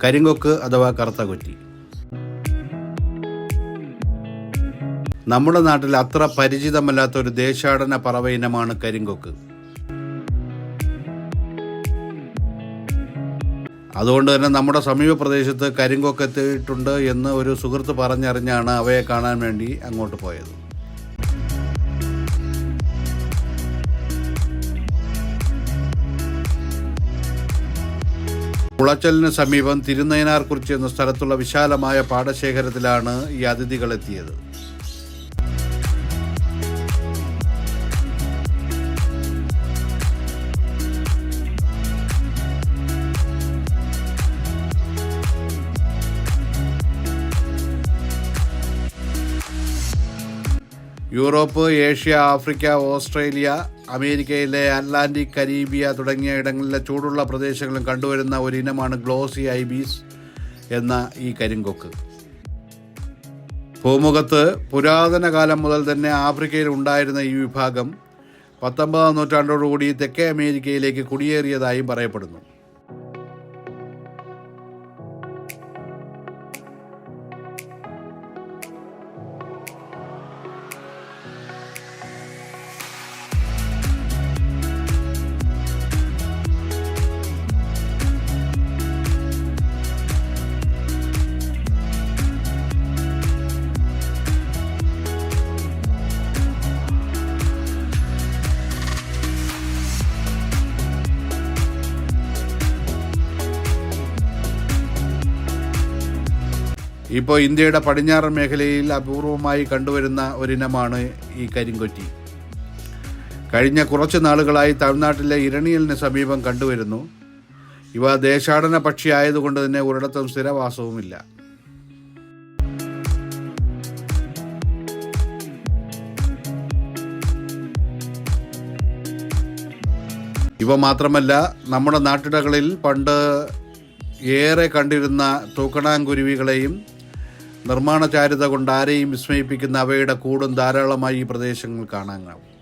കരിങ്കൊക്ക് അഥവാ കറുത്ത കൊറ്റി. നമ്മുടെ നാട്ടിൽ അത്ര പരിചിതമല്ലാത്ത ഒരു ദേശാടന പറവ ഇനമാണ് കരിങ്കൊക്ക്. അതുകൊണ്ട് തന്നെ നമ്മുടെ സമീപ പ്രദേശത്ത് കരിങ്കൊക്ക് എത്തിയിട്ടുണ്ട് എന്ന് ഒരു സുഹൃത്ത് പറഞ്ഞറിഞ്ഞാണ് അവയെ കാണാൻ വേണ്ടി അങ്ങോട്ട് പോയത്. കുളച്ചലിന് സമീപം തിരുനയനാർകുറിച്ചി എന്ന സ്ഥലത്തുള്ള വിശാലമായ പാടശേഖരത്തിലാണ് ഈ അതിഥികൾ എത്തിയത്. യൂറോപ്പ്, ഏഷ്യ, ആഫ്രിക്ക, ഓസ്ട്രേലിയ, അമേരിക്കയിലെ അറ്റ്ലാന്റിക്, കരീബിയ തുടങ്ങിയ ഇടങ്ങളിലെ ചൂടുള്ള പ്രദേശങ്ങളും കണ്ടുവരുന്ന ഒരിനമാണ് ഗ്ലോസി ഐബീസ് എന്ന ഈ കരിങ്കൊക്ക്. ഭൂമുഖത്ത് പുരാതന കാലം മുതൽ തന്നെ ആഫ്രിക്കയിൽ ഉണ്ടായിരുന്ന ഈ വിഭാഗം 19ാം നൂറ്റാണ്ടോടുകൂടി തെക്കേ അമേരിക്കയിലേക്ക് കുടിയേറിയതായും പറയപ്പെടുന്നു. ഇപ്പോൾ ഇന്ത്യയുടെ പടിഞ്ഞാറൻ മേഖലയിൽ അപൂർവമായി കണ്ടുവരുന്ന ഒരിനമാണ് ഈ കരിങ്കൊറ്റി. കഴിഞ്ഞ കുറച്ച് നാളുകളായി തമിഴ്നാട്ടിലെ ഇരണിയലിന് സമീപം കണ്ടുവരുന്നു. ഇവ ദേശാടന പക്ഷി ആയതുകൊണ്ട് തന്നെ ഒരിടത്തും സ്ഥിരവാസവുമില്ല. ഇവ മാത്രമല്ല, നമ്മുടെ നാട്ടിടകളിൽ പണ്ട് ഏറെ കണ്ടിരുന്ന തൂക്കണാങ്കുരുവികളെയും നിർമ്മാണ ചാരുത കൊണ്ട് ആരെയും വിസ്മയിപ്പിക്കുന്ന അവയുടെ കൂടും ധാരാളമായി ഈ പ്രദേശങ്ങൾ കാണാനാവും.